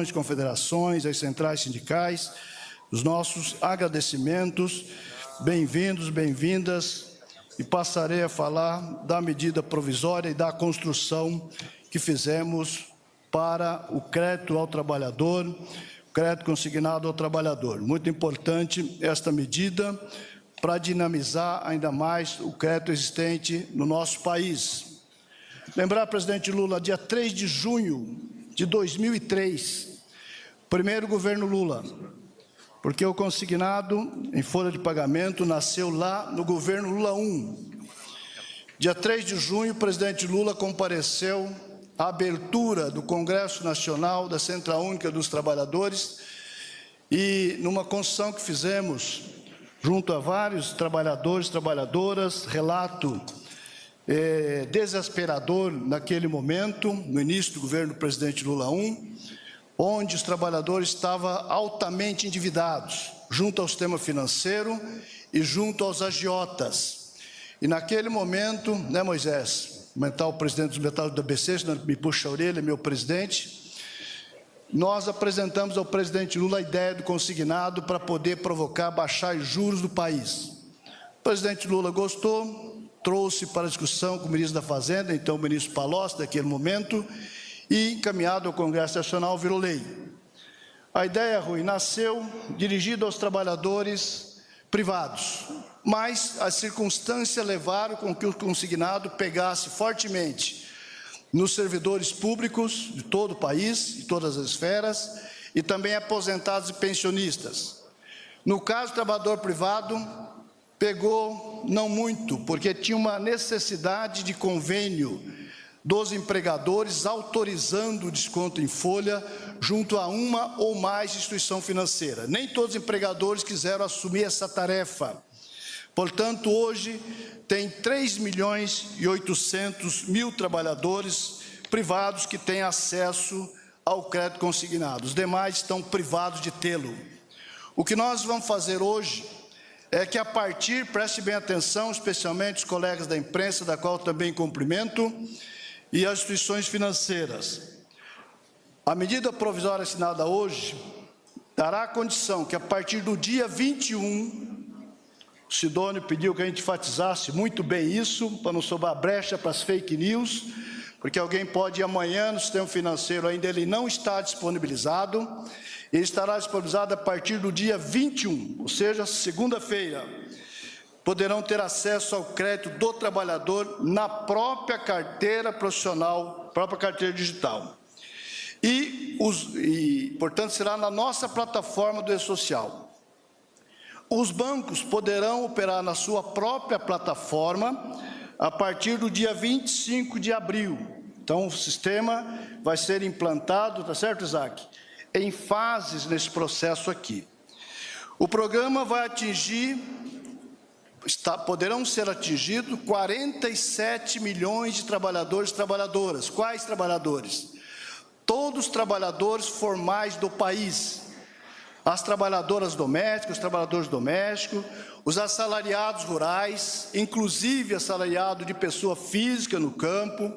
associações, confederações, as centrais sindicais, os nossos agradecimentos, bem-vindos, bem-vindas, e passarei a falar da medida provisória e da construção que fizemos para o crédito ao trabalhador, crédito consignado ao trabalhador. Muito importante esta medida para dinamizar ainda mais o crédito existente no nosso país. Lembrar, presidente Lula, dia 3 de junho de 2003, primeiro governo Lula, porque o consignado em folha de pagamento nasceu lá no governo Lula 1. Dia 3 de junho, o presidente Lula compareceu à abertura do Congresso Nacional da Central Única dos Trabalhadores e, numa construção que fizemos junto a vários trabalhadores e trabalhadoras, relato desesperador naquele momento, no início do governo do presidente Lula 1, onde os trabalhadores estavam altamente endividados, junto ao sistema financeiro e junto aos agiotas. E naquele momento, né, Moisés, comentar o presidente dos metais do ABC, senão me puxa a orelha, meu presidente, nós apresentamos ao presidente Lula a ideia do consignado para poder provocar baixar os juros do país. O presidente Lula gostou, trouxe para discussão com o ministro da Fazenda, então o ministro Palocci, naquele momento, e encaminhado ao Congresso Nacional, virou lei. A ideia, Rui, nasceu dirigida aos trabalhadores privados, mas as circunstâncias levaram com que o consignado pegasse fortemente nos servidores públicos de todo o país, de todas as esferas, e também aposentados e pensionistas. No caso do trabalhador privado, pegou não muito, porque tinha uma necessidade de convênio dos empregadores autorizando o desconto em folha junto a uma ou mais instituição financeira. Nem todos os empregadores quiseram assumir essa tarefa. Portanto, hoje tem 3.800.000 trabalhadores privados que têm acesso ao crédito consignado. Os demais estão privados de tê-lo. O que nós vamos fazer hoje é que, a partir, preste bem atenção, especialmente os colegas da imprensa, da qual também cumprimento, e as instituições financeiras. A medida provisória assinada hoje dará a condição que, a partir do dia 21, o Sidônio pediu que a gente enfatizasse muito bem isso, para não sobrar brecha para as fake news, porque alguém pode ir amanhã no sistema financeiro, ainda ele não está disponibilizado, ele estará disponibilizado a partir do dia 21, ou seja, segunda-feira. Poderão ter acesso ao crédito do trabalhador na própria carteira profissional, própria carteira digital. Portanto, será na nossa plataforma do E-Social. Os bancos poderão operar na sua própria plataforma a partir do dia 25 de abril. Então, o sistema vai ser implantado, tá certo, Isaac? Em fases nesse processo aqui. O programa vai atingir, poderão ser atingidos 47 milhões de trabalhadores e trabalhadoras. Quais trabalhadores? Todos os trabalhadores formais do país. As trabalhadoras domésticas, os trabalhadores domésticos, os assalariados rurais, inclusive assalariado de pessoa física no campo,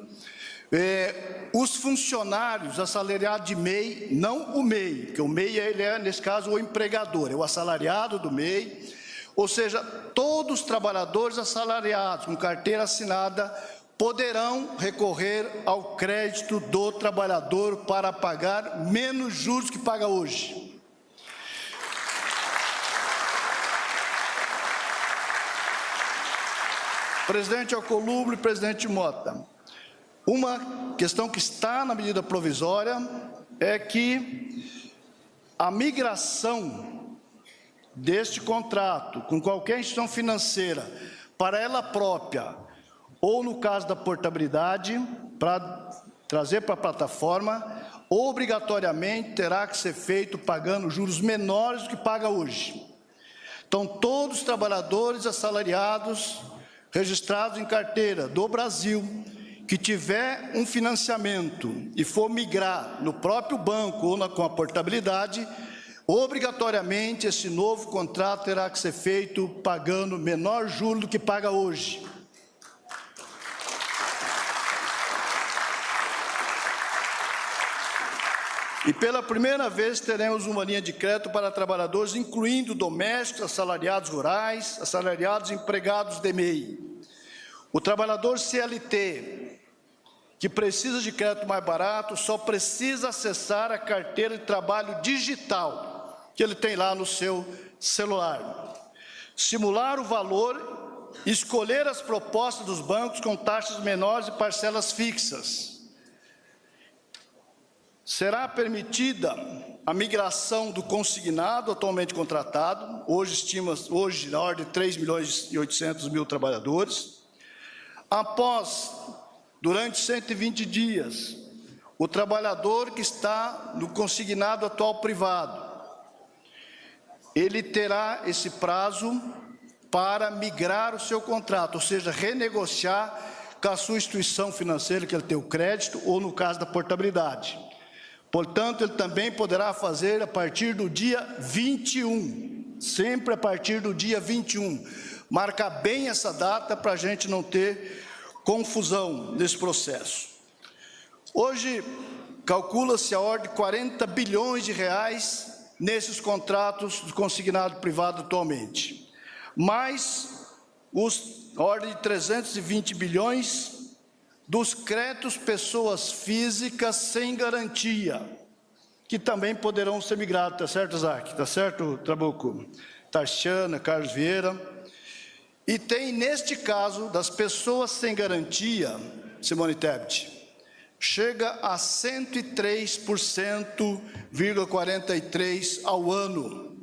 os funcionários assalariados de MEI, não o MEI, porque o MEI ele é, nesse caso, o empregador, é o assalariado do MEI, ou seja, todos os trabalhadores assalariados com carteira assinada poderão recorrer ao crédito do trabalhador para pagar menos juros que paga hoje. Presidente Alcolumbre e presidente Mota, uma questão que está na medida provisória é que a migração deste contrato com qualquer instituição financeira para ela própria, ou no caso da portabilidade, para trazer para a plataforma, obrigatoriamente terá que ser feito pagando juros menores do que paga hoje. Então, todos os trabalhadores assalariados registrados em carteira do Brasil, que tiver um financiamento e for migrar no próprio banco ou com a portabilidade, obrigatoriamente esse novo contrato terá que ser feito pagando menor juro do que paga hoje. E pela primeira vez teremos uma linha de crédito para trabalhadores, incluindo domésticos, assalariados rurais, assalariados e empregados de MEI. O trabalhador CLT, que precisa de crédito mais barato, só precisa acessar a carteira de trabalho digital, que ele tem lá no seu celular. Simular o valor, escolher as propostas dos bancos com taxas menores e parcelas fixas. Será permitida a migração do consignado atualmente contratado, hoje na ordem de 3.800.000 trabalhadores. Durante 120 dias, o trabalhador que está no consignado atual privado, ele terá esse prazo para migrar o seu contrato, ou seja, renegociar com a sua instituição financeira que ele tem o crédito, ou no caso da portabilidade. Portanto, ele também poderá fazer a partir do dia 21, sempre a partir do dia 21. Marca bem essa data para a gente não ter confusão nesse processo. Hoje, calcula-se a ordem de 40 bilhões de reais nesses contratos do consignado privado atualmente, mais a ordem de 320 bilhões dos créditos pessoas físicas sem garantia, que também poderão ser migrados, tá certo, Isaac? Tá certo, Trabuco? Tarciana, Carlos Vieira. E tem, neste caso, das pessoas sem garantia, Simone Tebet, chega a 103,43% ao ano.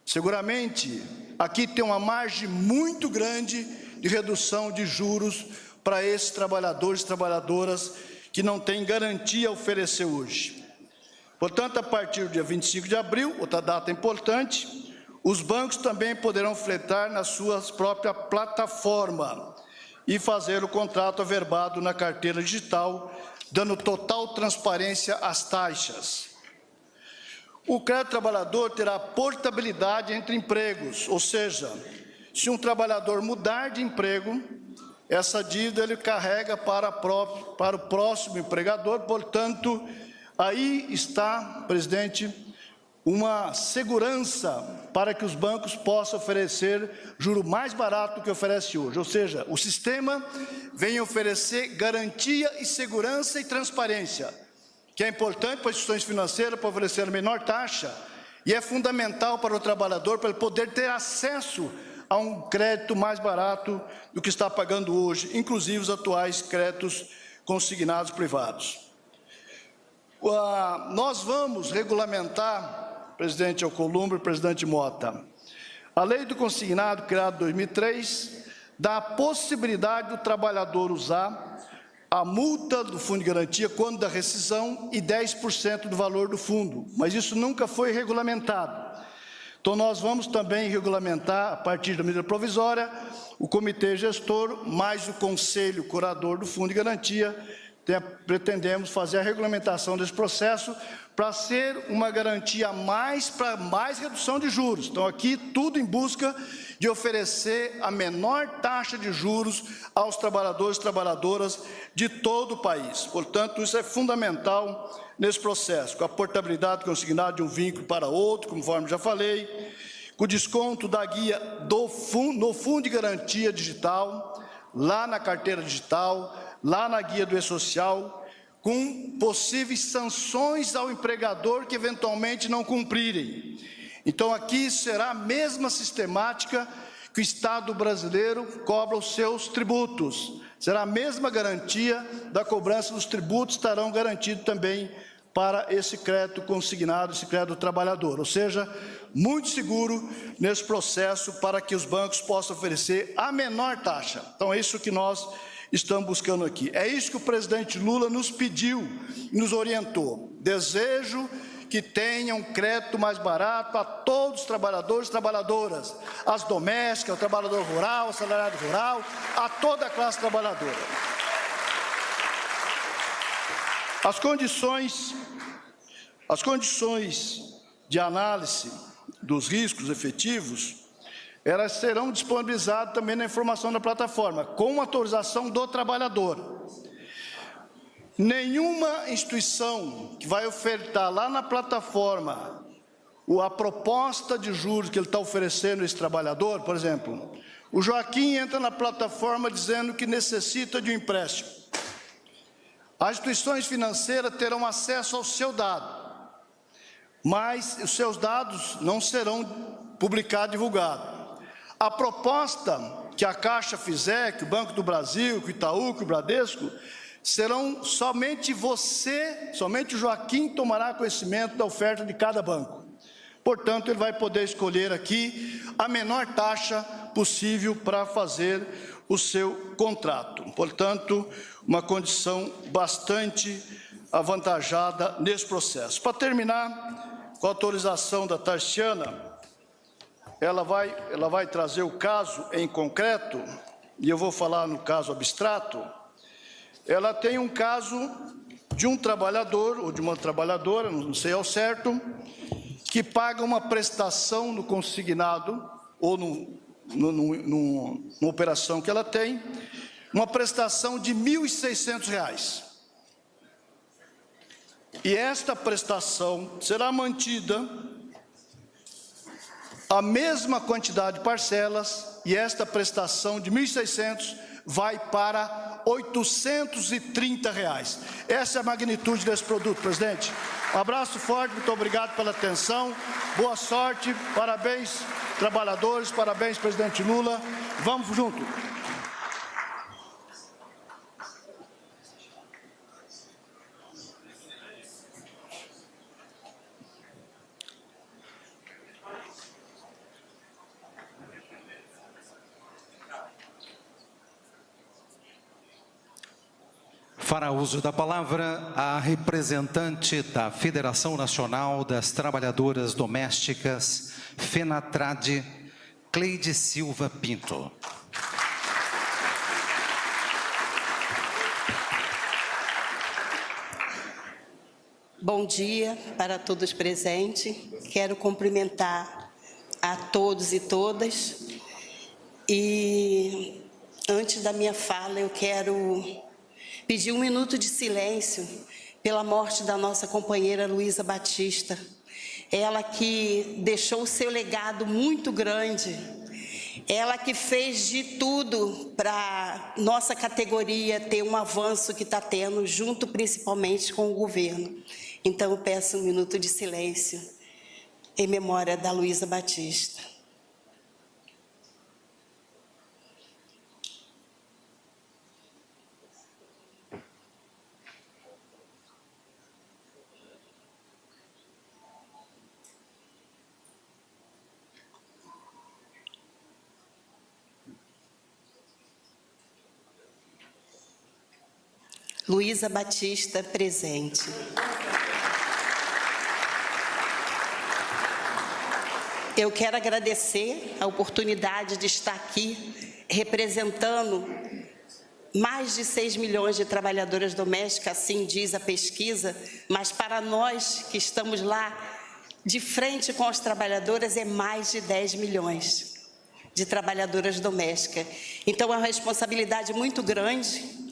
Seguramente, aqui tem uma margem muito grande de redução de juros para esses trabalhadores e trabalhadoras que não têm garantia a oferecer hoje. Portanto, a partir do dia 25 de abril, outra data importante, os bancos também poderão fletar na sua própria plataforma e fazer o contrato averbado na carteira digital, dando total transparência às taxas. O crédito trabalhador terá portabilidade entre empregos, ou seja, se um trabalhador mudar de emprego, essa dívida ele carrega para o próximo empregador. Portanto, aí está, presidente, uma segurança para que os bancos possam oferecer juro mais barato do que oferece hoje. Ou seja, o sistema vem oferecer garantia e segurança e transparência, que é importante para as instituições financeiras para oferecer a menor taxa, e é fundamental para o trabalhador para ele poder ter acesso a um crédito mais barato do que está pagando hoje, inclusive os atuais créditos consignados privados. Nós vamos regulamentar, presidente Alcolumbre e presidente Mota, a lei do consignado, criada em 2003, dá a possibilidade do trabalhador usar a multa do fundo de garantia quando da rescisão e 10% do valor do fundo, mas isso nunca foi regulamentado. Então, nós vamos também regulamentar, a partir da medida provisória, o comitê gestor, mais o conselho curador do Fundo de Garantia. Pretendemos fazer a regulamentação desse processo para ser uma garantia para mais redução de juros. Então, aqui, tudo em busca de oferecer a menor taxa de juros aos trabalhadores e trabalhadoras de todo o país. Portanto, isso é fundamental nesse processo, com a portabilidade consignada de um vínculo para outro, conforme já falei, com o desconto da guia no Fundo de Garantia Digital, lá na carteira digital, lá na guia do E-Social, com possíveis sanções ao empregador que eventualmente não cumprirem. Então, aqui será a mesma sistemática que o Estado brasileiro cobra os seus tributos. Será a mesma garantia da cobrança dos tributos, estarão garantidos também para esse crédito consignado, esse crédito trabalhador. Ou seja, muito seguro nesse processo para que os bancos possam oferecer a menor taxa. Então, é isso que nós estamos buscando aqui. É isso que o presidente Lula nos pediu, nos orientou. Desejo que tenha um crédito mais barato a todos os trabalhadores e trabalhadoras, as domésticas, o trabalhador rural, o assalariado rural, a toda a classe trabalhadora. As condições de análise dos riscos efetivos, elas serão disponibilizadas também na informação da plataforma, com autorização do trabalhador. Nenhuma instituição que vai ofertar lá na plataforma a proposta de juros que ele está oferecendo a esse trabalhador, por exemplo, o Joaquim entra na plataforma dizendo que necessita de um empréstimo. As instituições financeiras terão acesso ao seu dado, mas os seus dados não serão publicados, divulgados. A proposta que a Caixa fizer, que o Banco do Brasil, que o Itaú, que o Bradesco, serão somente você, somente o Joaquim tomará conhecimento da oferta de cada banco. Portanto, ele vai poder escolher aqui a menor taxa possível para fazer o seu contrato. Portanto, uma condição bastante avantajada nesse processo. Para terminar, com a autorização da Tarciana, ela vai trazer o caso em concreto, e eu vou falar no caso abstrato. Ela tem um caso de um trabalhador ou de uma trabalhadora, não sei ao certo, que paga uma prestação no consignado ou numa operação que ela tem, uma prestação de R$ 1.600. E esta prestação será mantida a mesma quantidade de parcelas, e esta prestação de R$ 1.600 vai para R$ 830. Essa é a magnitude desse produto, presidente. Um abraço forte, muito obrigado pela atenção, boa sorte, parabéns, trabalhadores, parabéns, presidente Lula, vamos junto. Fará uso da palavra a representante da Federação Nacional das Trabalhadoras Domésticas, FENATRAD, Cleide Silva Pinto. Bom dia para todos presentes. Quero cumprimentar a todos e todas. E antes da minha fala, eu quero pedir um minuto de silêncio pela morte da nossa companheira Luísa Batista. Ela que deixou o seu legado muito grande. Ela que fez de tudo para nossa categoria ter um avanço que está tendo, junto principalmente com o governo. Então, eu peço um minuto de silêncio em memória da Luísa Batista. Luísa Batista, presente. Eu quero agradecer a oportunidade de estar aqui representando mais de 6 milhões de trabalhadoras domésticas, assim diz a pesquisa, mas para nós que estamos lá de frente com as trabalhadoras é mais de 10 milhões de trabalhadoras domésticas. Então é uma responsabilidade muito grande,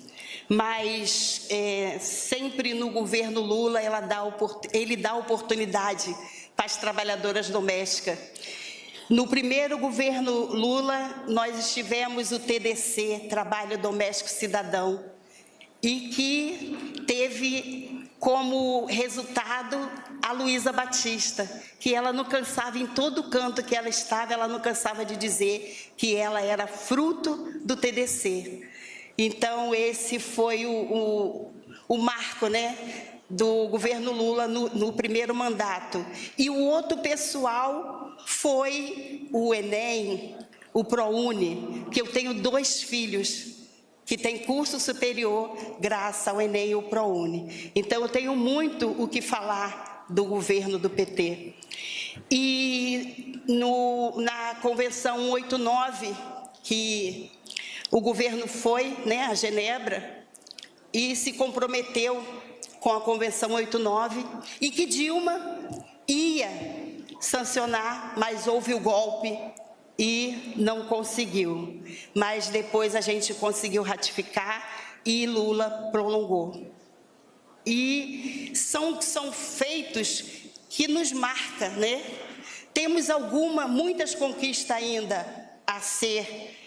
mas sempre no governo Lula ele dá oportunidade para as trabalhadoras domésticas. No primeiro governo Lula, nós estivemos o TDC, Trabalho Doméstico Cidadão, e que teve como resultado a Luísa Batista, que ela não cansava, em todo canto que ela estava, ela não cansava de dizer que ela era fruto do TDC. Então, esse foi o marco, né, do governo Lula no primeiro mandato. E o outro pessoal foi o Enem, o ProUni, que eu tenho 2 filhos que têm curso superior graças ao Enem e ao ProUni. Então, eu tenho muito o que falar do governo do PT. E na Convenção 189, que o governo foi, né, a Genebra, e se comprometeu com a Convenção 89, e que Dilma ia sancionar, mas houve o golpe e não conseguiu. Mas depois a gente conseguiu ratificar e Lula prolongou. e são feitos que nos marcam, né? Temos muitas conquistas ainda a ser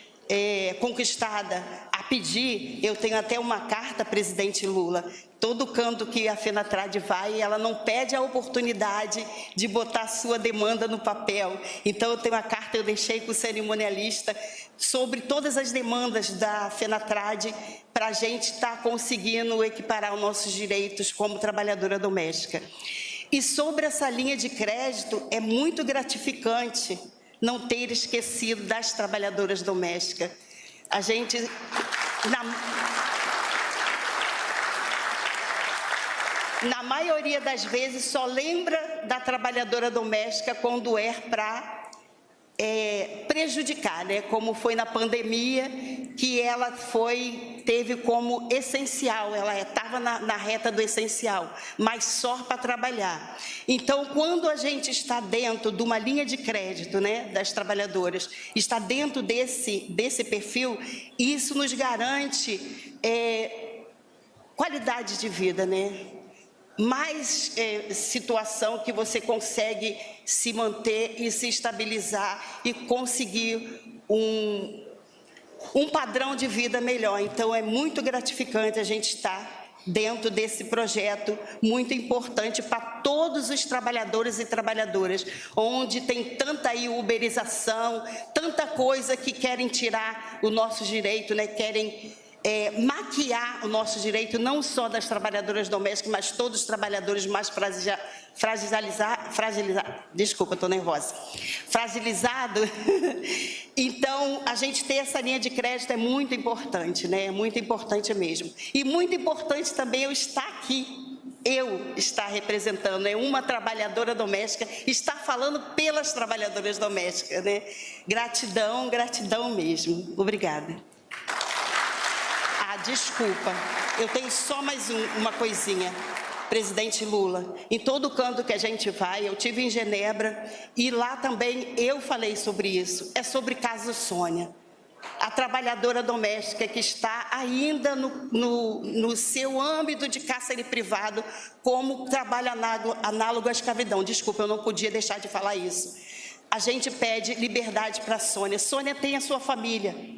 conquistada, a pedir. Eu tenho até uma carta, presidente Lula, todo canto que a FENATRAD vai, ela não pede a oportunidade de botar a sua demanda no papel. Então, eu tenho uma carta, eu deixei com o cerimonialista, sobre todas as demandas da FENATRAD, para a gente estar conseguindo equiparar os nossos direitos como trabalhadora doméstica. E sobre essa linha de crédito, é muito gratificante não ter esquecido das trabalhadoras domésticas. A gente, na maioria das vezes, só lembra da trabalhadora doméstica quando é para prejudicar, né? Como foi na pandemia, que ela teve como essencial, ela estava na reta do essencial, mas só para trabalhar. Então, quando a gente está dentro de uma linha de crédito, né, das trabalhadoras, está dentro desse perfil, isso nos garante qualidade de vida, né? Mais situação que você consegue se manter e se estabilizar e conseguir um padrão de vida melhor. Então, é muito gratificante a gente estar dentro desse projeto muito importante para todos os trabalhadores e trabalhadoras, onde tem tanta uberização, tanta coisa que querem tirar o nosso direito, né? Querem maquiar o nosso direito, não só das trabalhadoras domésticas, mas todos os trabalhadores mais desculpa, estou nervosa, fragilizado. Então, a gente ter essa linha de crédito é muito importante, né? É muito importante mesmo. E muito importante também eu estar aqui, estar representando, uma trabalhadora doméstica, estar falando pelas trabalhadoras domésticas, né? Gratidão, gratidão mesmo. Obrigada. Desculpa, eu tenho só mais uma coisinha. Presidente Lula, em todo canto que a gente vai, eu estive em Genebra e lá também eu falei sobre isso, é sobre caso Sônia, a trabalhadora doméstica que está ainda no seu âmbito de cárcere privado como trabalho análogo à escravidão. Desculpa, eu não podia deixar de falar isso. A gente pede liberdade para a Sônia. Sônia tem a sua família.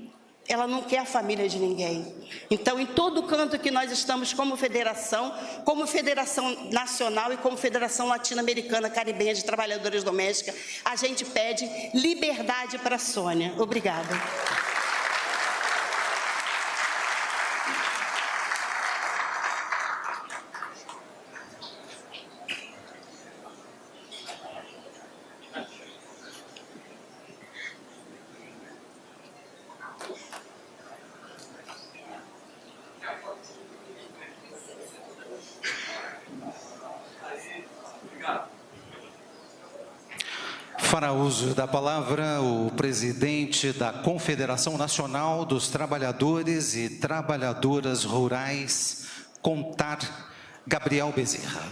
Ela não quer a família de ninguém. Então, em todo canto que nós estamos como Federação Nacional e como Federação Latino-Americana Caribenha de Trabalhadoras Domésticas, a gente pede liberdade para a Sônia. Obrigada. Fará uso da palavra o presidente da Confederação Nacional dos Trabalhadores e Trabalhadoras Rurais, CONTAR, Gabriel Bezerra.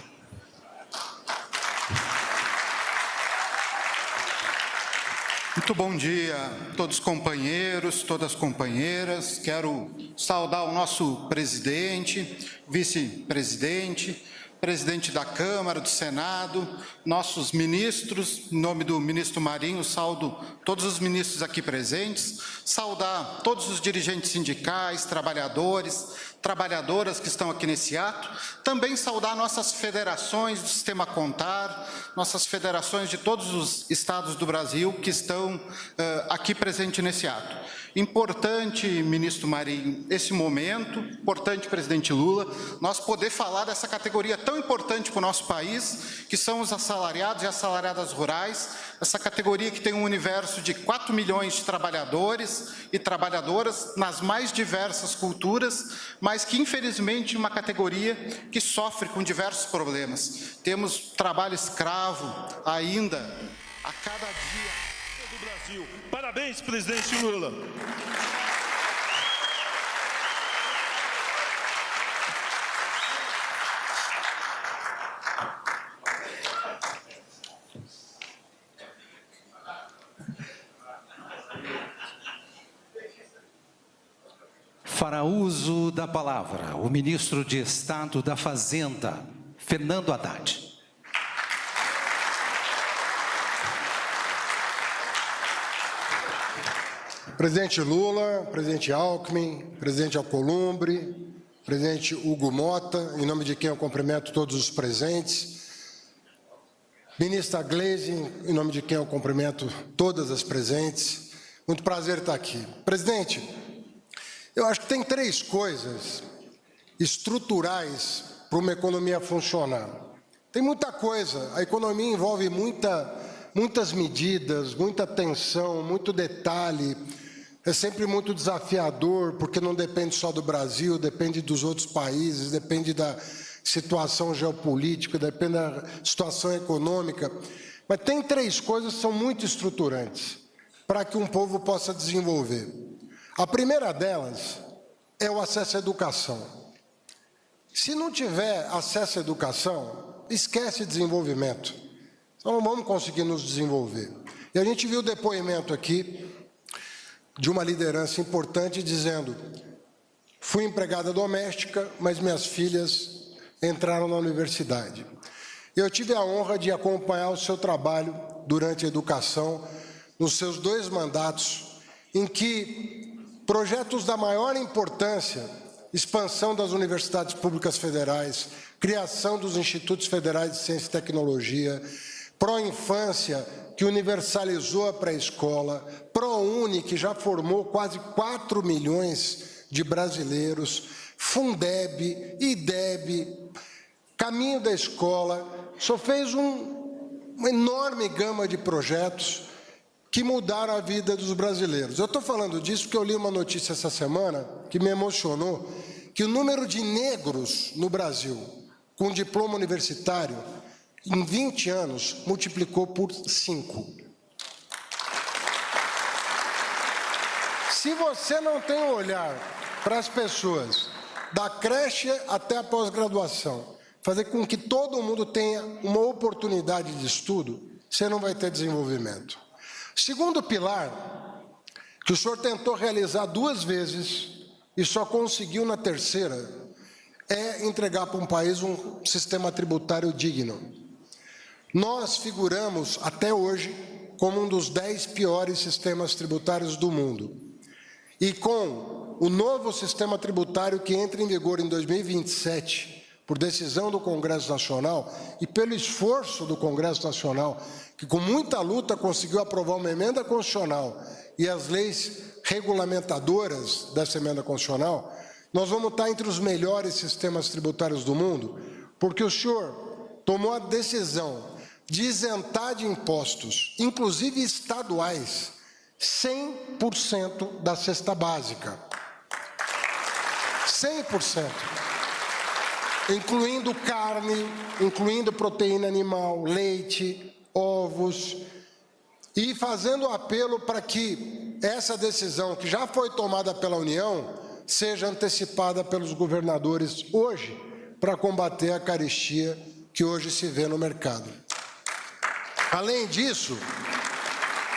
Muito bom dia a todos os companheiros, todas as companheiras. Quero saudar o nosso presidente, vice-presidente, presidente da Câmara, do Senado, nossos ministros, em nome do ministro Marinho, saudo todos os ministros aqui presentes, saudar todos os dirigentes sindicais, trabalhadores, trabalhadoras que estão aqui nesse ato, também saudar nossas federações do Sistema CONTAR, nossas federações de todos os estados do Brasil que estão aqui presentes nesse ato. Importante, ministro Marinho, esse momento, importante, presidente Lula, nós poder falar dessa categoria tão importante para o nosso país, que são os assalariados e assalariadas rurais, essa categoria que tem um universo de 4 milhões de trabalhadores e trabalhadoras nas mais diversas culturas, mas que, infelizmente, é uma categoria que sofre com diversos problemas. Temos trabalho escravo ainda a cada dia. Brasil. Parabéns, presidente Lula. Fará uso da palavra o ministro de Estado da Fazenda, Fernando Haddad. Presidente Lula, presidente Alckmin, presidente Alcolumbre, presidente Hugo Mota, em nome de quem eu cumprimento todos os presentes, ministra Gleisi, em nome de quem eu cumprimento todas as presentes, muito prazer estar aqui. Presidente, eu acho que tem 3 coisas estruturais para uma economia funcionar. Tem muita coisa, a economia envolve muitas medidas, muita tensão, muito detalhe, é sempre muito desafiador, porque não depende só do Brasil, depende dos outros países, depende da situação geopolítica, depende da situação econômica. Mas tem 3 coisas que são muito estruturantes para que um povo possa desenvolver. A primeira delas é o acesso à educação. Se não tiver acesso à educação, esquece desenvolvimento. Então não vamos conseguir nos desenvolver. E a gente viu o depoimento aqui de uma liderança importante dizendo: fui empregada doméstica, mas minhas filhas entraram na universidade. Eu tive a honra de acompanhar o seu trabalho durante a educação, nos seus 2 mandatos, em que projetos da maior importância, expansão das universidades públicas federais, criação dos institutos federais de ciência e tecnologia, Pró-Infância, que universalizou a pré-escola, ProUni, que já formou quase 4 milhões de brasileiros, Fundeb, IDEB, Caminho da Escola, só fez uma enorme gama de projetos que mudaram a vida dos brasileiros. Eu estou falando disso porque eu li uma notícia essa semana que me emocionou, que o número de negros no Brasil com diploma universitário, em 20 anos, multiplicou por 5. Se você não tem um olhar para as pessoas, da creche até a pós-graduação, fazer com que todo mundo tenha uma oportunidade de estudo, você não vai ter desenvolvimento. Segundo pilar, que o senhor tentou realizar 2 vezes e só conseguiu na 3ª, é entregar para um país um sistema tributário digno. Nós figuramos, até hoje, como um dos 10 piores sistemas tributários do mundo. E com o novo sistema tributário que entra em vigor em 2027, por decisão do Congresso Nacional e pelo esforço do Congresso Nacional, que com muita luta conseguiu aprovar uma emenda constitucional e as leis regulamentadoras dessa emenda constitucional, nós vamos estar entre os melhores sistemas tributários do mundo, porque o senhor tomou a decisão de isentar de impostos, inclusive estaduais, 100% da cesta básica. 100%. Incluindo carne, incluindo proteína animal, leite, ovos, e fazendo apelo para que essa decisão, que já foi tomada pela União, seja antecipada pelos governadores hoje, para combater a carestia que hoje se vê no mercado. Além disso,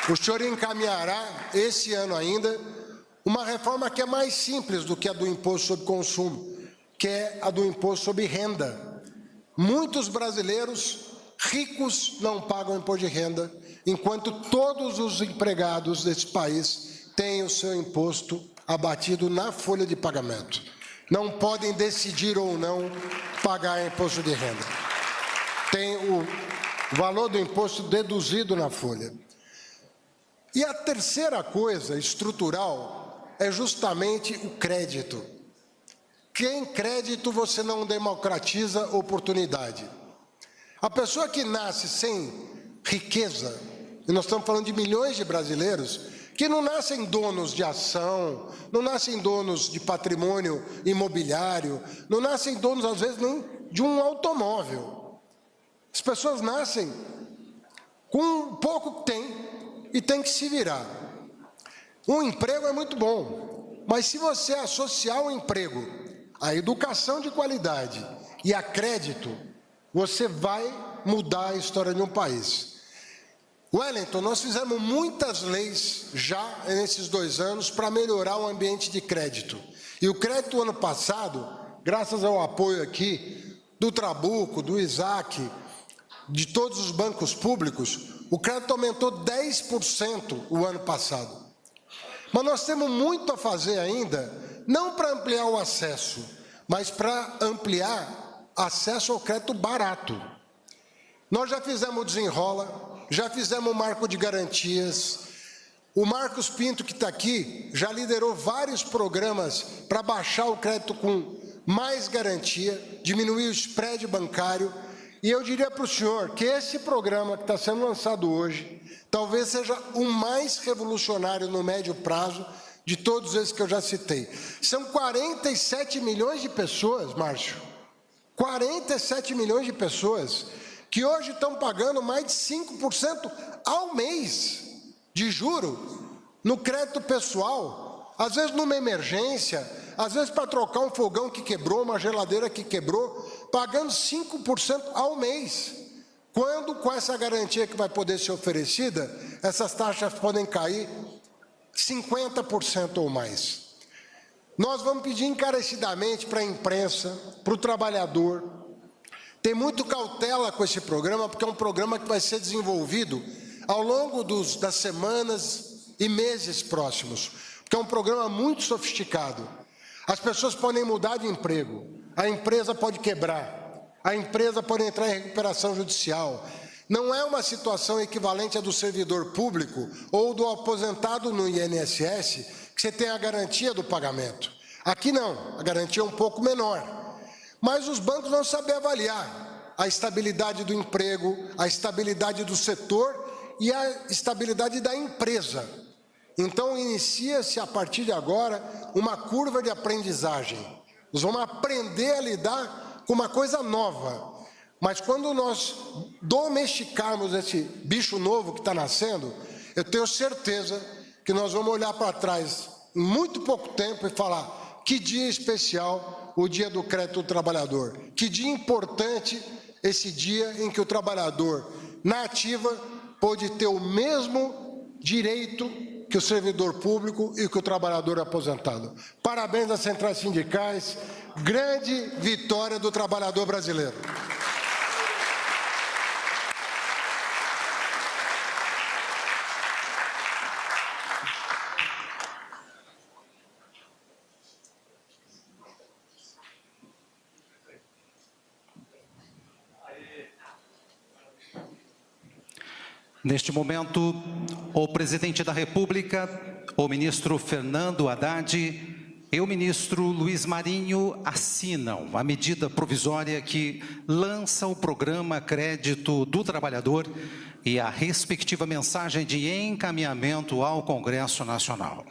o senhor encaminhará, esse ano ainda, uma reforma que é mais simples do que a do imposto sobre consumo, que é a do imposto sobre renda. Muitos brasileiros ricos não pagam imposto de renda, enquanto todos os empregados desse país têm o seu imposto abatido na folha de pagamento. Não podem decidir ou não pagar imposto de renda. Tem o valor do imposto deduzido na folha. E a terceira coisa estrutural é justamente o crédito. Sem crédito você não democratiza oportunidade. A pessoa que nasce sem riqueza, e nós estamos falando de milhões de brasileiros, que não nascem donos de ação, não nascem donos de patrimônio imobiliário, não nascem donos, às vezes, nem de um automóvel. As pessoas nascem com pouco que tem e tem que se virar. Um emprego é muito bom, mas se você associar o emprego à educação de qualidade e a crédito, você vai mudar a história de um país. Wellington, nós fizemos muitas leis já nesses 2 anos para melhorar o ambiente de crédito. E o crédito do ano passado, graças ao apoio aqui do Trabuco, do Isaac, de todos os bancos públicos, o crédito aumentou 10% o ano passado. Mas nós temos muito a fazer ainda, não para ampliar o acesso, mas para ampliar acesso ao crédito barato. Nós já fizemos o Desenrola, já fizemos o Marco de Garantias. O Marcos Pinto, que está aqui, já liderou vários programas para baixar o crédito com mais garantia, diminuir o spread bancário. E eu diria para o senhor que esse programa que está sendo lançado hoje, talvez seja o mais revolucionário no médio prazo de todos esses que eu já citei. São 47 milhões de pessoas, Márcio, 47 milhões de pessoas que hoje estão pagando mais de 5% ao mês de juro no crédito pessoal, às vezes numa emergência, às vezes para trocar um fogão que quebrou, uma geladeira que quebrou, pagando 5% ao mês. Quando, com essa garantia que vai poder ser oferecida, essas taxas podem cair 50% ou mais. Nós vamos pedir encarecidamente para a imprensa, para o trabalhador, ter muito cautela com esse programa, porque é um programa que vai ser desenvolvido ao longo das semanas e meses próximos, porque é um programa muito sofisticado. As pessoas podem mudar de emprego, a empresa pode quebrar, a empresa pode entrar em recuperação judicial. Não é uma situação equivalente à do servidor público ou do aposentado no INSS, que você tem a garantia do pagamento. Aqui não, a garantia é um pouco menor. Mas os bancos vão saber avaliar a estabilidade do emprego, a estabilidade do setor e a estabilidade da empresa. Então, inicia-se a partir de agora uma curva de aprendizagem. Nós vamos aprender a lidar com uma coisa nova. Mas quando nós domesticarmos esse bicho novo que está nascendo, eu tenho certeza que nós vamos olhar para trás em muito pouco tempo e falar: que dia especial o dia do crédito do trabalhador. Que dia importante esse dia em que o trabalhador na ativa pôde ter o mesmo direito que o servidor público e que o trabalhador aposentado. Parabéns às centrais sindicais, grande vitória do trabalhador brasileiro. Neste momento, o presidente da República, o ministro Fernando Haddad e o ministro Luiz Marinho assinam a medida provisória que lança o programa Crédito do Trabalhador e a respectiva mensagem de encaminhamento ao Congresso Nacional.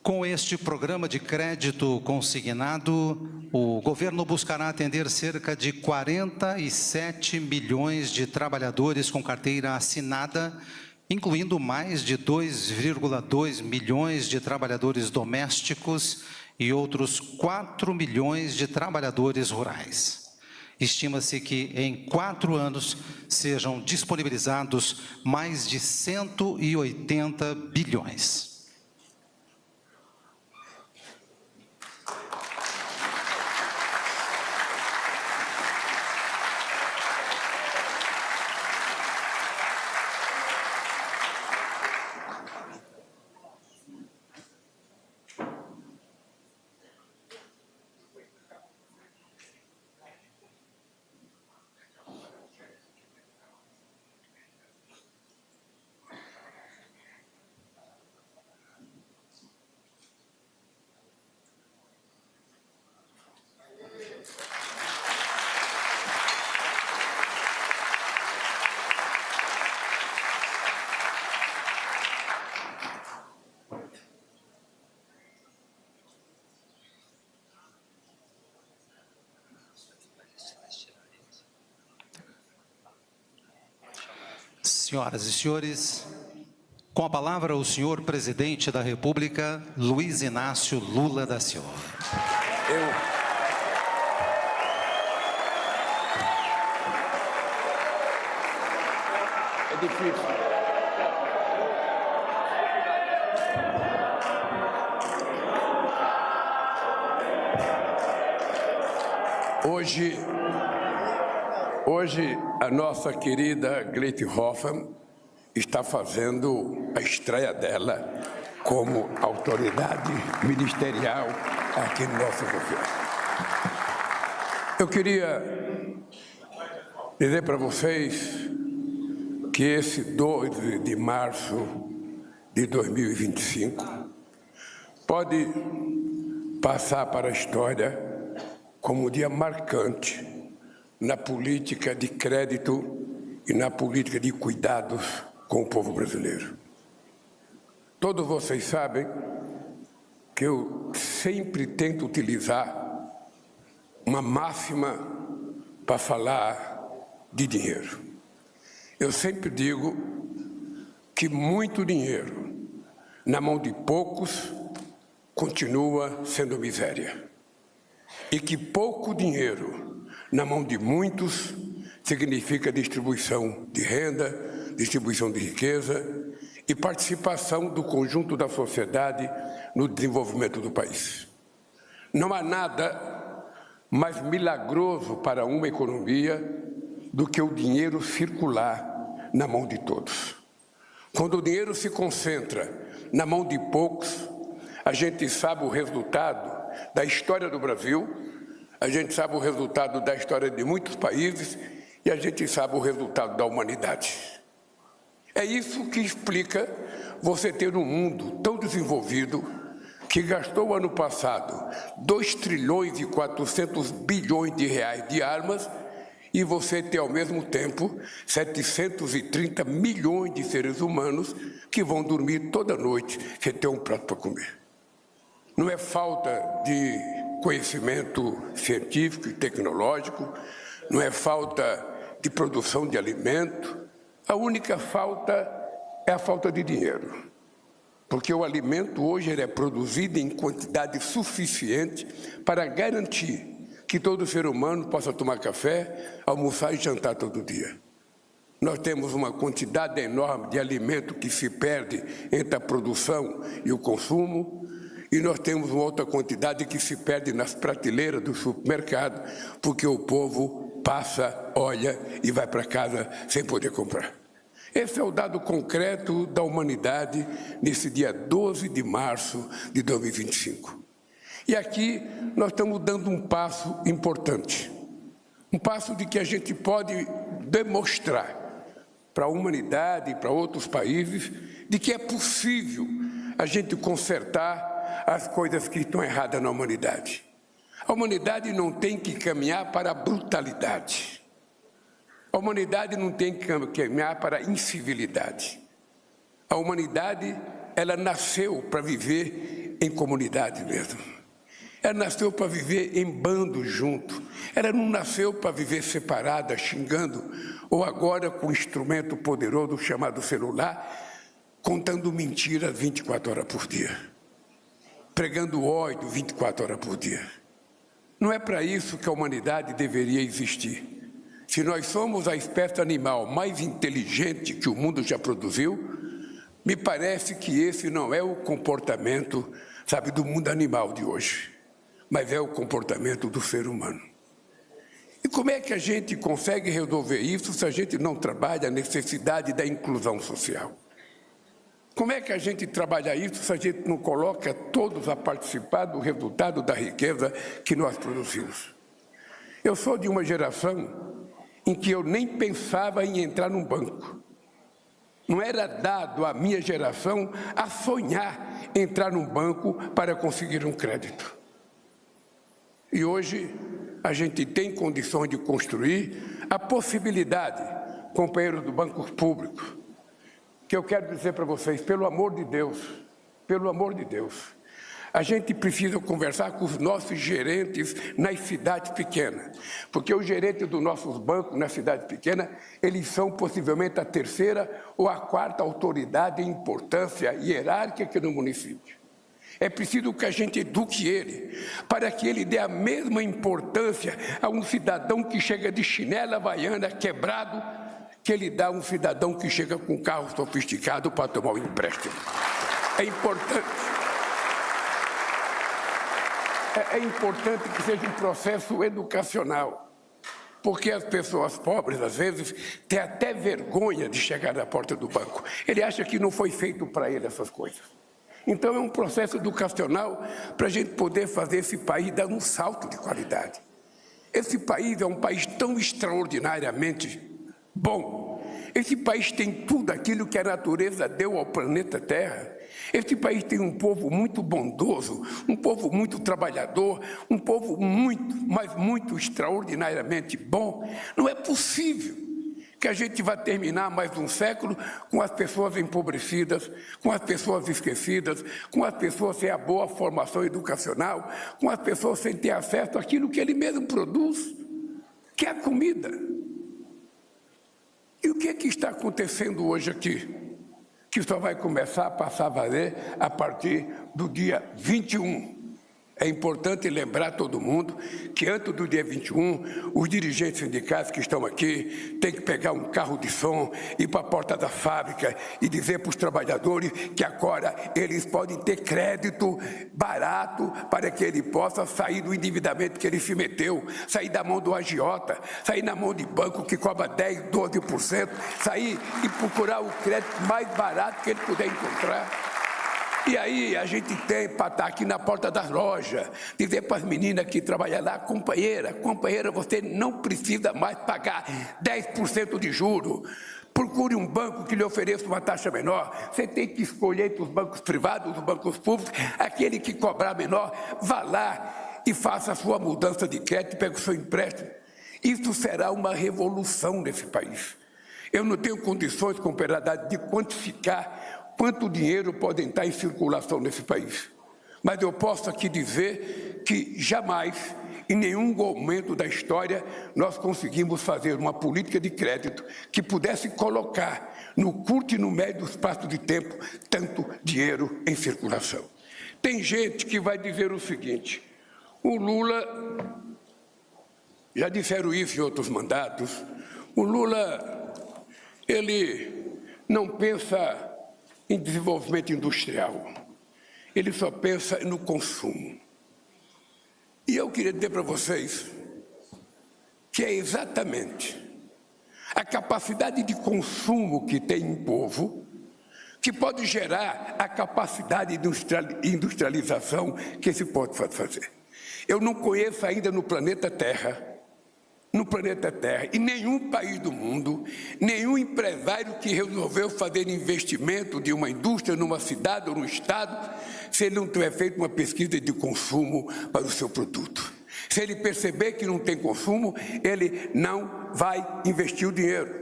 Com este programa de crédito consignado, o governo buscará atender cerca de 47 milhões de trabalhadores com carteira assinada, incluindo mais de 2,2 milhões de trabalhadores domésticos e outros 4 milhões de trabalhadores rurais. Estima-se que em 4 anos sejam disponibilizados mais de 180 bilhões. Senhoras e senhores, com a palavra o senhor presidente da República, Luiz Inácio Lula da Silva. É difícil. Hoje a nossa querida Gleisi Hoffmann está fazendo a estreia dela como autoridade ministerial aqui no nosso governo. Eu queria dizer para vocês que esse 2 de março de 2025 pode passar para a história como um dia marcante na política de crédito e na política de cuidados com o povo brasileiro. Todos vocês sabem que eu sempre tento utilizar uma máxima para falar de dinheiro. Eu sempre digo que muito dinheiro na mão de poucos continua sendo miséria. E que pouco dinheiro na mão de muitos significa distribuição de renda, distribuição de riqueza e participação do conjunto da sociedade no desenvolvimento do país. Não há nada mais milagroso para uma economia do que o dinheiro circular na mão de todos. Quando o dinheiro se concentra na mão de poucos, a gente sabe o resultado da história do Brasil, a gente sabe o resultado da história de muitos países e a gente sabe o resultado da humanidade. É isso que explica você ter um mundo tão desenvolvido que gastou ano passado 2 trilhões e 400 bilhões de reais de armas e você ter ao mesmo tempo 730 milhões de seres humanos que vão dormir toda noite sem ter um prato para comer. Não é falta de conhecimento científico e tecnológico, não é falta de produção de alimento, a única falta é a falta de dinheiro. Porque o alimento hoje ele é produzido em quantidade suficiente para garantir que todo ser humano possa tomar café, almoçar e jantar todo dia. Nós temos uma quantidade enorme de alimento que se perde entre a produção e o consumo, e nós temos uma outra quantidade que se perde nas prateleiras do supermercado, porque o povo passa, olha e vai para casa sem poder comprar. Esse é o dado concreto da humanidade nesse dia 12 de março de 2025. E aqui nós estamos dando um passo importante, um passo de que a gente pode demonstrar para a humanidade e para outros países de que é possível a gente consertar as coisas que estão erradas na humanidade. A humanidade não tem que caminhar para a brutalidade. A humanidade não tem que caminhar para a incivilidade. A humanidade, ela nasceu para viver em comunidade mesmo. Ela nasceu para viver em bando junto. Ela não nasceu para viver separada, xingando, ou agora com um instrumento poderoso chamado celular, contando mentiras 24 horas por dia, pregando ódio 24 horas por dia. Não é para isso que a humanidade deveria existir. Se nós somos a espécie animal mais inteligente que o mundo já produziu, me parece que esse não é o comportamento, sabe, do mundo animal de hoje, mas é o comportamento do ser humano. E como é que a gente consegue resolver isso se a gente não trabalha a necessidade da inclusão social? Como é que a gente trabalha isso se a gente não coloca todos a participar do resultado da riqueza que nós produzimos? Eu sou de uma geração em que eu nem pensava em entrar num banco. Não era dado à minha geração a sonhar entrar num banco para conseguir um crédito. E hoje a gente tem condições de construir a possibilidade, companheiros do banco público, que eu quero dizer para vocês, pelo amor de Deus, a gente precisa conversar com os nossos gerentes nas cidades pequenas, porque os gerentes dos nossos bancos nas cidades pequenas, eles são possivelmente a 3ª ou a 4ª autoridade em importância hierárquica no município. É preciso que a gente eduque ele, para que ele dê a mesma importância a um cidadão que chega de chinela havaiana quebrado, que ele dá a um cidadão que chega com um carro sofisticado para tomar um empréstimo. É importante. é importante que seja um processo educacional, porque as pessoas pobres, às vezes, têm até vergonha de chegar na porta do banco. Ele acha que não foi feito para ele essas coisas. Então, é um processo educacional para a gente poder fazer esse país dar um salto de qualidade. Esse país é um país tão extraordinariamente bom. Esse país tem tudo aquilo que a natureza deu ao planeta Terra. Esse país tem um povo muito bondoso, um povo muito trabalhador, um povo muito, mas muito extraordinariamente bom. Não é possível que a gente vá terminar mais um século com as pessoas empobrecidas, com as pessoas esquecidas, com as pessoas sem a boa formação educacional, com as pessoas sem ter acesso àquilo que ele mesmo produz, que é a comida. E o que é que está acontecendo hoje aqui? Que só vai começar a passar a valer a partir do dia 21. É importante lembrar todo mundo que antes do dia 21, os dirigentes sindicais que estão aqui têm que pegar um carro de som, ir para a porta da fábrica e dizer para os trabalhadores que agora eles podem ter crédito barato para que ele possa sair do endividamento que ele se meteu, sair da mão do agiota, sair na mão de banco que cobra 10%, 12%, sair e procurar o crédito mais barato que ele puder encontrar. E aí a gente tem para estar aqui na porta das lojas, dizer para as meninas que trabalham lá, companheira, você não precisa mais pagar 10% de juro. Procure um banco que lhe ofereça uma taxa menor. Você tem que escolher entre os bancos privados, os bancos públicos, aquele que cobrar menor, vá lá e faça a sua mudança de crédito, pegue o seu empréstimo. Isso será uma revolução nesse país. Eu não tenho condições, com propriedade, de quantificar quanto dinheiro pode entrar em circulação nesse país. Mas eu posso aqui dizer que jamais, em nenhum momento da história, nós conseguimos fazer uma política de crédito que pudesse colocar no curto e no médio espaço de tempo tanto dinheiro em circulação. Tem gente que vai dizer o seguinte: o Lula, já disseram isso em outros mandatos, o Lula, ele não pensa em desenvolvimento industrial, ele só pensa no consumo. E eu queria dizer para vocês que é exatamente a capacidade de consumo que tem um povo que pode gerar a capacidade de industrialização que se pode fazer. Eu não conheço ainda no planeta Terra, em nenhum país do mundo, nenhum empresário que resolveu fazer investimento de uma indústria numa cidade ou no estado, se ele não tiver feito uma pesquisa de consumo para o seu produto. Se ele perceber que não tem consumo, ele não vai investir o dinheiro.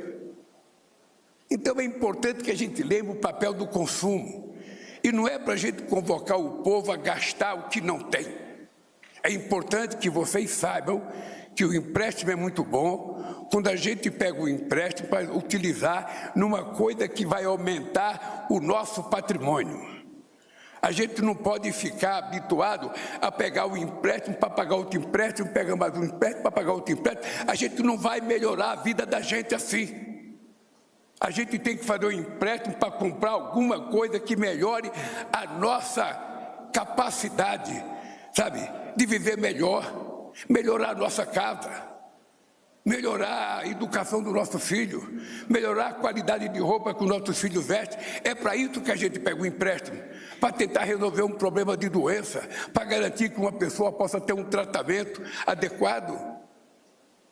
Então é importante que a gente lembre o papel do consumo. E não é para a gente convocar o povo a gastar o que não tem. É importante que vocês saibam que o empréstimo é muito bom quando a gente pega o empréstimo para utilizar numa coisa que vai aumentar o nosso patrimônio. A gente não pode ficar habituado a pegar o empréstimo para pagar outro empréstimo, pegar mais um empréstimo para pagar outro empréstimo. A gente não vai melhorar a vida da gente assim. A gente tem que fazer um empréstimo para comprar alguma coisa que melhore a nossa capacidade, sabe, de viver melhor. Melhorar a nossa casa, melhorar a educação do nosso filho, melhorar a qualidade de roupa que os nossos filhos vestem. É para isso que a gente pega o empréstimo, para tentar resolver um problema de doença, para garantir que uma pessoa possa ter um tratamento adequado.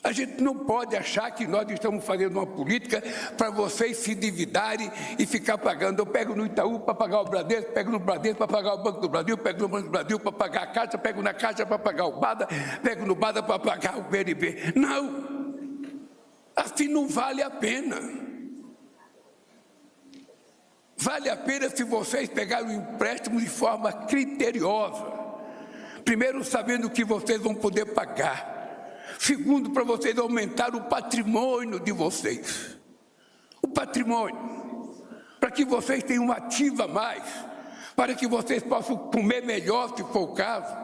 A gente não pode achar que nós estamos fazendo uma política para vocês se endividarem e ficar pagando. Eu pego no Itaú para pagar o Bradesco, pego no Bradesco para pagar o Banco do Brasil, pego no Banco do Brasil para pagar a Caixa, pego na Caixa para pagar o BADA, pego no BADA para pagar o BNB. Não! Assim não vale a pena. Vale a pena se vocês pegarem o empréstimo de forma criteriosa. Primeiro, sabendo que vocês vão poder pagar. Segundo, para vocês aumentar o patrimônio de vocês. O patrimônio. Para que vocês tenham um ativo a mais. Para que vocês possam comer melhor, se for o caso.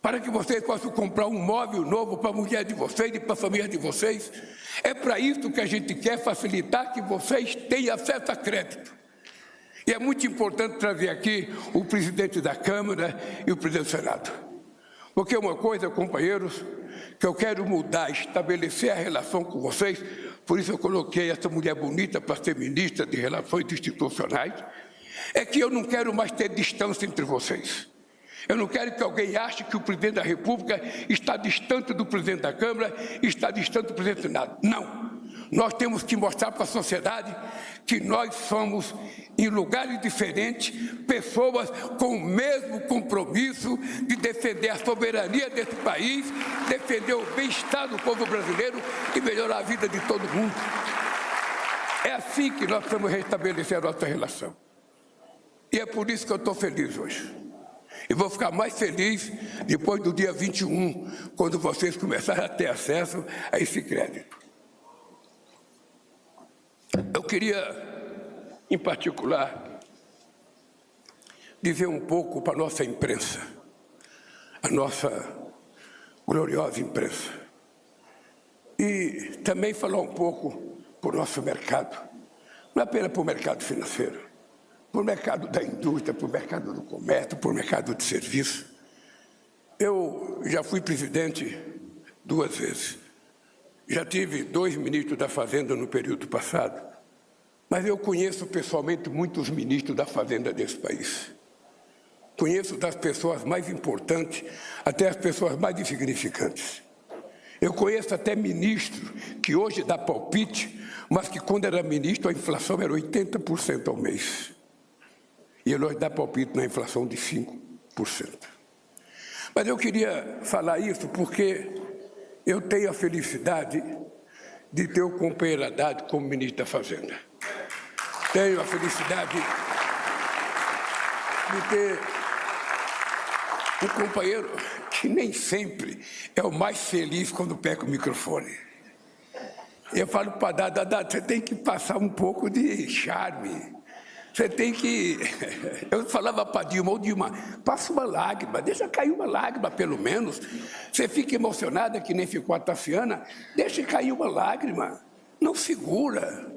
Para que vocês possam comprar um móvel novo para a mulher de vocês e para a família de vocês. É para isso que a gente quer facilitar que vocês tenham acesso a crédito. E é muito importante trazer aqui o presidente da Câmara e o presidente do Senado. Porque uma coisa, companheiros, que eu quero mudar, estabelecer a relação com vocês, por isso eu coloquei essa mulher bonita para ser ministra de Relações Institucionais, é que eu não quero mais ter distância entre vocês. Eu não quero que alguém ache que o presidente da República está distante do presidente da Câmara, está distante do presidente do Senado. Não. Nós temos que mostrar para a sociedade que nós somos, em lugares diferentes, pessoas com o mesmo compromisso de defender a soberania desse país, defender o bem-estar do povo brasileiro e melhorar a vida de todo mundo. É assim que nós precisamos restabelecer a nossa relação. E é por isso que eu estou feliz hoje. E vou ficar mais feliz depois do dia 21, quando vocês começarem a ter acesso a esse crédito. Eu queria, em particular, dizer um pouco para a nossa imprensa, a nossa gloriosa imprensa, e também falar um pouco para o nosso mercado, não apenas para o mercado financeiro, para o mercado da indústria, para o mercado do comércio, para o mercado de serviço. Eu já fui presidente 2 vezes. Já tive 2 ministros da Fazenda no período passado, mas eu conheço pessoalmente muitos ministros da Fazenda desse país. Conheço das pessoas mais importantes até as pessoas mais insignificantes. Eu conheço até ministro que hoje dá palpite, mas que quando era ministro a inflação era 80% ao mês. E ele hoje dá palpite na inflação de 5%. Mas eu queria falar isso porque eu tenho a felicidade de ter o companheiro Haddad como ministro da Fazenda. Tenho a felicidade de ter um companheiro que nem sempre é o mais feliz quando pega o microfone. Eu falo para Haddad, você tem que passar um pouco de charme. Você tem que... Eu falava para Dilma, Dilma, passa uma lágrima, deixa cair uma lágrima pelo menos. Você fica emocionada que nem ficou a Tassiana, deixa cair uma lágrima, não segura.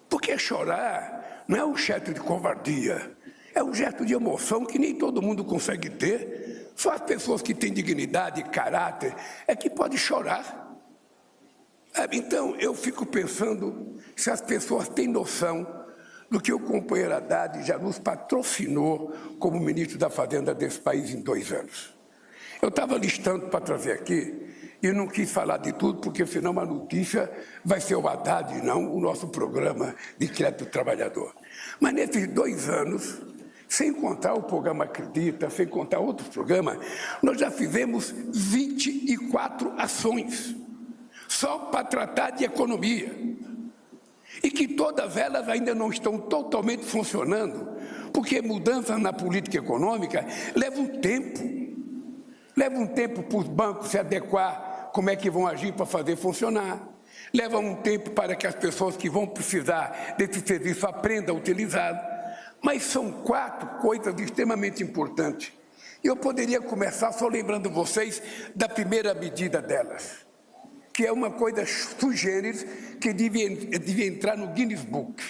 Porque chorar não é um gesto de covardia, é um gesto de emoção que nem todo mundo consegue ter. Só as pessoas que têm dignidade e caráter é que podem chorar. Então, eu fico pensando se as pessoas têm noção do que o companheiro Haddad já nos patrocinou como ministro da Fazenda desse país em 2 anos. Eu estava listando para trazer aqui e não quis falar de tudo, porque senão a notícia vai ser o Haddad e não o nosso programa de crédito trabalhador. Mas nesses 2 anos, sem contar o programa Acredita, sem contar outros programas, nós já fizemos 24 ações, só para tratar de economia. E que todas elas ainda não estão totalmente funcionando, porque mudanças na política econômica levam tempo. Leva um tempo para os bancos se adequar, como é que vão agir para fazer funcionar. Leva um tempo para que as pessoas que vão precisar desse serviço aprendam a utilizá-lo. Mas são 4 coisas extremamente importantes. E eu poderia começar só lembrando vocês da primeira medida delas, que é uma coisa sui generis que devia entrar no Guinness Book.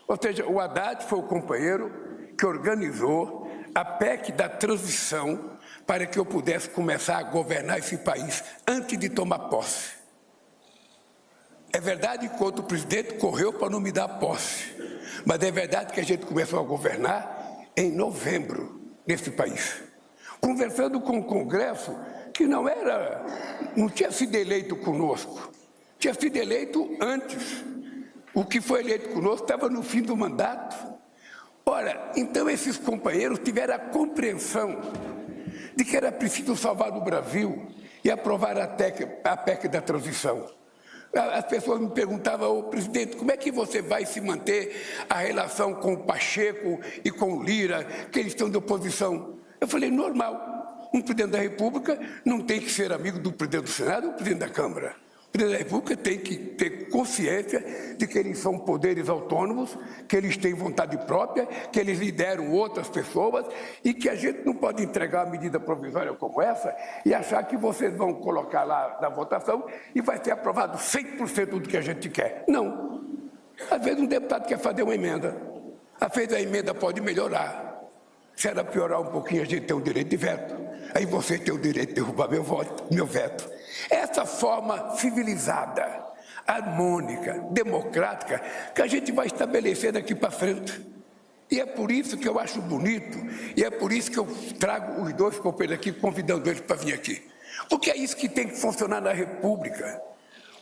Ou seja, o Haddad foi o companheiro que organizou a PEC da transição para que eu pudesse começar a governar esse país antes de tomar posse. É verdade que o outro presidente correu para não me dar posse, mas é verdade que a gente começou a governar em novembro nesse país. Conversando com o Congresso, que não tinha sido eleito conosco, tinha sido eleito antes. O que foi eleito conosco estava no fim do mandato. Ora, então esses companheiros tiveram a compreensão de que era preciso salvar o Brasil e aprovar a PEC da transição. As pessoas me perguntavam, ô presidente, como é que você vai se manter a relação com o Pacheco e com o Lira, que eles estão de oposição? Eu falei, normal. Um presidente da República não tem que ser amigo do presidente do Senado ou do presidente da Câmara. O presidente da República tem que ter consciência de que eles são poderes autônomos, que eles têm vontade própria, que eles lideram outras pessoas e que a gente não pode entregar uma medida provisória como essa e achar que vocês vão colocar lá na votação e vai ser aprovado 100% do que a gente quer. Não. Às vezes um deputado quer fazer uma emenda. Às vezes a emenda pode melhorar. Se ela piorar um pouquinho, a gente tem o direito de veto. aí você tem o direito de derrubar meu veto. Essa forma civilizada, harmônica, democrática, que a gente vai estabelecer daqui para frente. E é por isso que eu acho bonito, e é por isso que eu trago os dois companheiros aqui, convidando eles para vir aqui. Porque é isso que tem que funcionar na República.